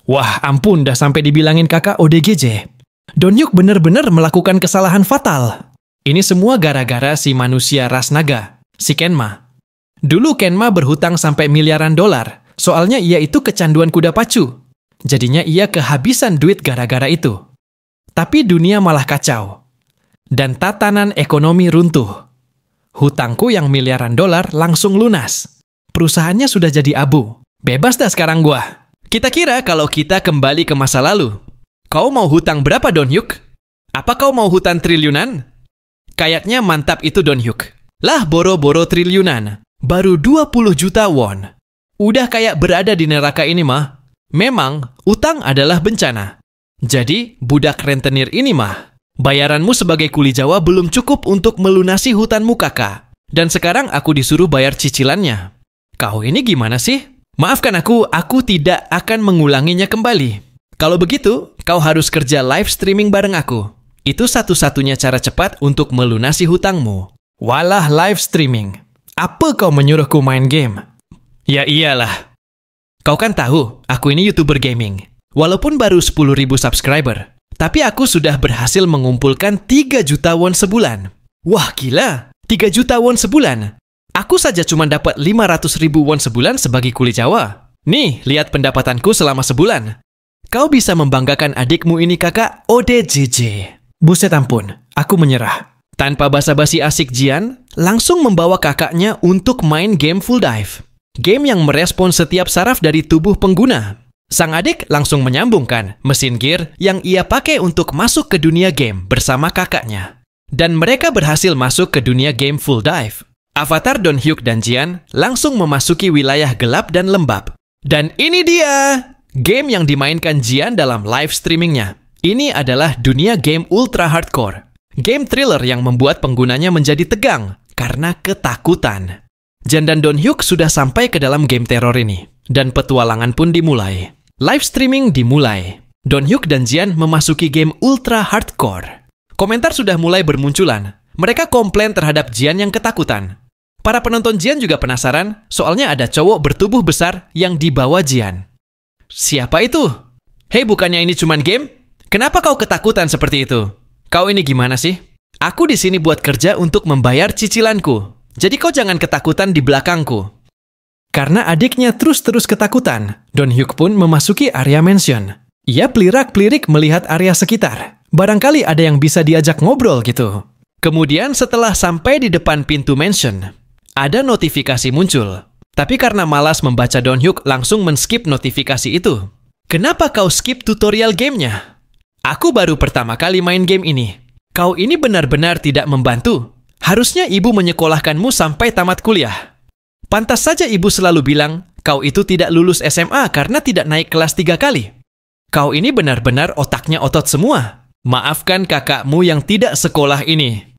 Wah, ampun dah sampai dibilangin kakak ODGJ. Donhyuk bener-bener melakukan kesalahan fatal. Ini semua gara-gara si manusia ras naga, si Kenma. Dulu Kenma berhutang sampai miliaran dolar, soalnya ia itu kecanduan kuda pacu. Jadinya ia kehabisan duit gara-gara itu. Tapi dunia malah kacau. Dan tatanan ekonomi runtuh. Hutangku yang miliaran dolar langsung lunas. Perusahaannya sudah jadi abu. Bebas dah sekarang gua. Kita kira kalau kita kembali ke masa lalu. Kau mau hutang berapa, Donhyuk? Apa kau mau hutang triliunan? Kayaknya mantap itu, Donhyuk. Lah boro-boro triliunan. Baru 20 juta won. Udah kayak berada di neraka ini mah. Memang, utang adalah bencana. Jadi, budak rentenir ini mah. Bayaranmu sebagai kuli Jawa belum cukup untuk melunasi hutangmu, kakak. Dan sekarang aku disuruh bayar cicilannya. Kau ini gimana sih? Maafkan aku tidak akan mengulanginya kembali. Kalau begitu, kau harus kerja live streaming bareng aku. Itu satu-satunya cara cepat untuk melunasi hutangmu. Walah live streaming. Apa kau menyuruhku main game? Ya iyalah. Kau kan tahu, aku ini YouTuber gaming. Walaupun baru 10.000 subscriber. Tapi aku sudah berhasil mengumpulkan 3 juta won sebulan. Wah gila, 3 juta won sebulan. Aku saja cuma dapat 500.000 won sebulan sebagai kuli Jawa. Nih, lihat pendapatanku selama sebulan. Kau bisa membanggakan adikmu ini, kakak ODGJ. Buset ampun, aku menyerah. Tanpa basa-basi asik, Jian langsung membawa kakaknya untuk main game Full Dive. Game yang merespon setiap saraf dari tubuh pengguna. Sang adik langsung menyambungkan mesin gear yang ia pakai untuk masuk ke dunia game bersama kakaknya. Dan mereka berhasil masuk ke dunia game Full Dive. Avatar Donhyuk dan Jian langsung memasuki wilayah gelap dan lembab. Dan ini dia, game yang dimainkan Jian dalam live streamingnya. Ini adalah dunia game ultra hardcore. Game thriller yang membuat penggunanya menjadi tegang karena ketakutan. Jian dan Donhyuk sudah sampai ke dalam game teror ini. Dan petualangan pun dimulai. Live streaming dimulai. Donhyuk dan Jian memasuki game ultra hardcore. Komentar sudah mulai bermunculan. Mereka komplain terhadap Jian yang ketakutan. Para penonton Jian juga penasaran, soalnya ada cowok bertubuh besar yang dibawa Jian. Siapa itu? Hei, bukannya ini cuman game? Kenapa kau ketakutan seperti itu? Kau ini gimana sih? Aku di sini buat kerja untuk membayar cicilanku. Jadi kau jangan ketakutan di belakangku. Karena adiknya terus-terus ketakutan, Donhyuk pun memasuki area mansion. Ia pelirak-pelirik melihat area sekitar. Barangkali ada yang bisa diajak ngobrol gitu. Kemudian setelah sampai di depan pintu mansion, ada notifikasi muncul. Tapi karena malas membaca, Donhyuk langsung men-skip notifikasi itu. Kenapa kau skip tutorial gamenya? Aku baru pertama kali main game ini. Kau ini benar-benar tidak membantu. Harusnya ibu menyekolahkanmu sampai tamat kuliah. Pantas saja ibu selalu bilang, kau itu tidak lulus SMA karena tidak naik kelas 3 kali. Kau ini benar-benar otaknya otot semua. Maafkan kakakmu yang tidak sekolah ini.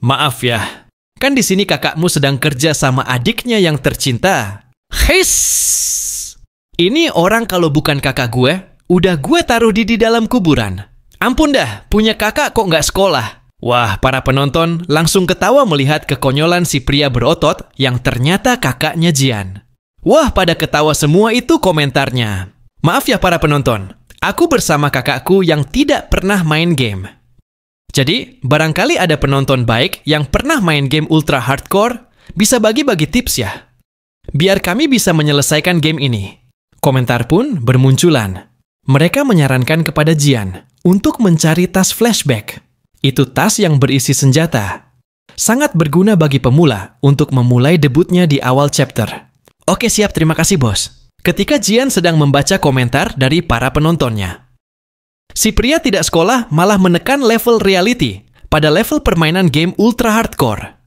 Maaf ya. Kan di sini kakakmu sedang kerja sama adiknya yang tercinta. Hiss! Ini orang kalau bukan kakak gue, udah gue taruh di dalam kuburan. Ampun dah, punya kakak kok nggak sekolah. Wah, para penonton langsung ketawa melihat kekonyolan si pria berotot yang ternyata kakaknya Jian. Wah, pada ketawa semua itu komentarnya. Maaf ya para penonton, aku bersama kakakku yang tidak pernah main game. Jadi, barangkali ada penonton baik yang pernah main game ultra hardcore, bisa bagi-bagi tips ya. Biar kami bisa menyelesaikan game ini. Komentar pun bermunculan. Mereka menyarankan kepada Jian untuk mencari tas flashback. Itu tas yang berisi senjata. Sangat berguna bagi pemula untuk memulai debutnya di awal chapter. Oke siap, terima kasih bos. Ketika Jian sedang membaca komentar dari para penontonnya. Si pria tidak sekolah malah menekan level reality pada level permainan game ultra hardcore.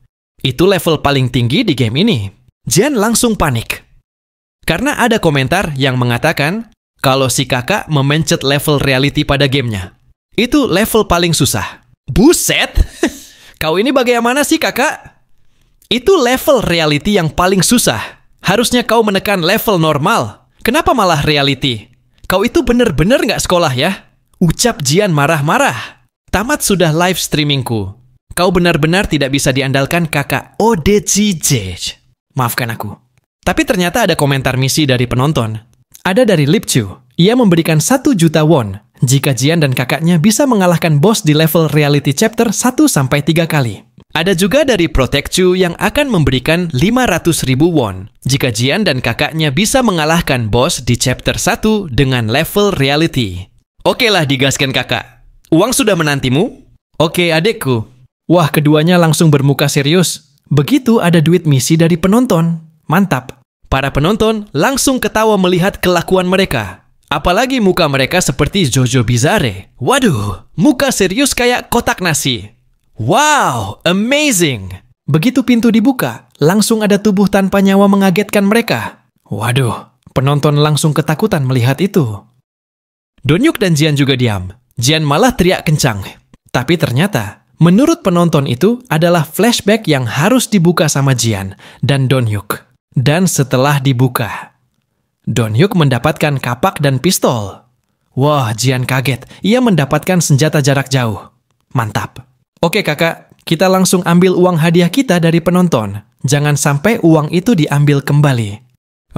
Itu level paling tinggi di game ini. Jian langsung panik. Karena ada komentar yang mengatakan kalau si kakak memencet level reality pada gamenya. Itu level paling susah. Buset! Kau ini bagaimana sih kakak? Itu level reality yang paling susah. Harusnya kau menekan level normal. Kenapa malah reality? Kau itu bener-bener nggak sekolah ya? Ucap Jian marah-marah. Tamat sudah live streamingku. Kau benar-benar tidak bisa diandalkan kakak ODGJ. Maafkan aku. Tapi ternyata ada komentar misi dari penonton. Ada dari Lipchu Ia memberikan 1 juta won jika Jian dan kakaknya bisa mengalahkan bos di level reality chapter 1-3 kali. Ada juga dari Protect Chu yang akan memberikan 500.000 won jika Jian dan kakaknya bisa mengalahkan bos di chapter 1 dengan level reality. Oke lah, digaskan kakak. Uang sudah menantimu? Oke adekku. Wah, keduanya langsung bermuka serius. Begitu ada duit misi dari penonton. Mantap. Para penonton langsung ketawa melihat kelakuan mereka. Apalagi muka mereka seperti Jojo Bizarre. Waduh, muka serius kayak kotak nasi. Wow, amazing! Begitu pintu dibuka, langsung ada tubuh tanpa nyawa mengagetkan mereka. Waduh, penonton langsung ketakutan melihat itu. Donyuk dan Jian juga diam. Jian malah teriak kencang. Tapi ternyata, menurut penonton itu adalah flashback yang harus dibuka sama Jian dan Donyuk. Dan setelah dibuka, Donyuk mendapatkan kapak dan pistol. Wah, Jian kaget. Ia mendapatkan senjata jarak jauh. Mantap. Oke kakak, kita langsung ambil uang hadiah kita dari penonton. Jangan sampai uang itu diambil kembali.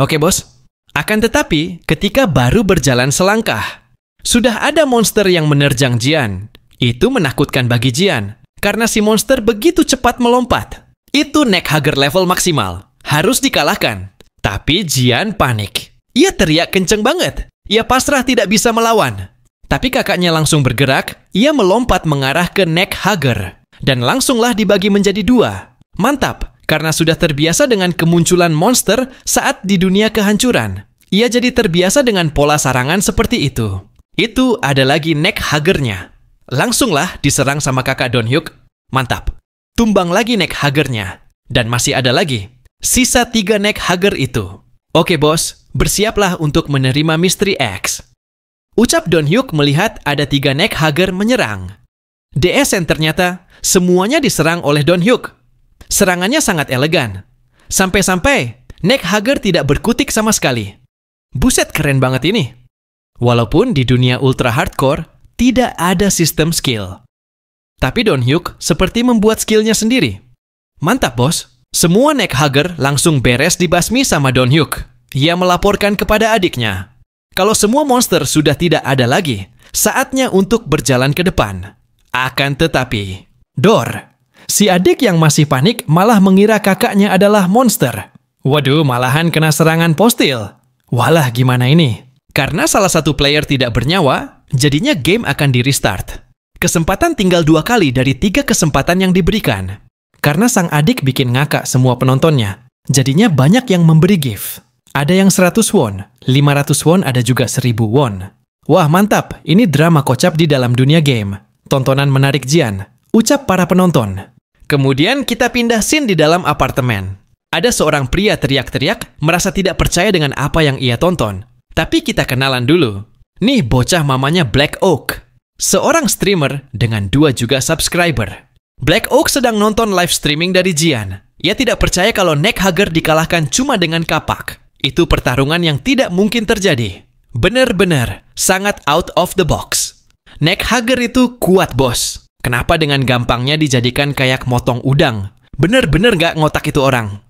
Oke bos. Akan tetapi, ketika baru berjalan selangkah, sudah ada monster yang menerjang Jian. Itu menakutkan bagi Jian, karena si monster begitu cepat melompat. Itu neck hugger level maksimal. Harus dikalahkan. Tapi Jian panik. Ia teriak kenceng banget. Ia pasrah tidak bisa melawan. Tapi kakaknya langsung bergerak, ia melompat mengarah ke neck hugger. Dan langsunglah dibagi menjadi 2. Mantap, karena sudah terbiasa dengan kemunculan monster saat di dunia kehancuran. Ia jadi terbiasa dengan pola sarangan seperti itu. Itu ada lagi neck huggernya. Langsunglah diserang sama kakak Donyuk. Mantap. Tumbang lagi neck huggernya. Dan masih ada lagi. Sisa 3 neck hugger itu. Oke bos, bersiaplah untuk menerima misteri X. Ucap Donyuk melihat ada 3 neck hugger menyerang. DS yang ternyata semuanya diserang oleh Donyuk. Serangannya sangat elegan. Sampai-sampai neck hugger tidak berkutik sama sekali. Buset, keren banget ini. Walaupun di dunia ultra hardcore, tidak ada sistem skill. Tapi Donyuk seperti membuat skillnya sendiri. Mantap bos. Semua neck hugger langsung beres dibasmi sama Donyuk. Ia melaporkan kepada adiknya. Kalau semua monster sudah tidak ada lagi, saatnya untuk berjalan ke depan. Akan tetapi, si adik yang masih panik malah mengira kakaknya adalah monster. Waduh, malahan kena serangan postil. Walah, gimana ini? Karena salah satu player tidak bernyawa, jadinya game akan di-restart. Kesempatan tinggal 2 kali dari 3 kesempatan yang diberikan. Karena sang adik bikin ngakak semua penontonnya, jadinya banyak yang memberi gift. Ada yang 100 won, 500 won, ada juga 1000 won. Wah mantap, ini drama kocap di dalam dunia game. Tontonan menarik Jian, ucap para penonton. Kemudian kita pindah scene di dalam apartemen. Ada seorang pria teriak-teriak, merasa tidak percaya dengan apa yang ia tonton. Tapi kita kenalan dulu. Nih bocah mamanya Black Oak. Seorang streamer dengan 2 juga subscriber. Black Oak sedang nonton live streaming dari Jian. Ia tidak percaya kalau neck hugger dikalahkan cuma dengan kapak. Itu pertarungan yang tidak mungkin terjadi. Bener-bener, sangat out of the box. Neck hugger itu kuat bos. Kenapa dengan gampangnya dijadikan kayak motong udang? Bener-bener gak ngotak itu orang.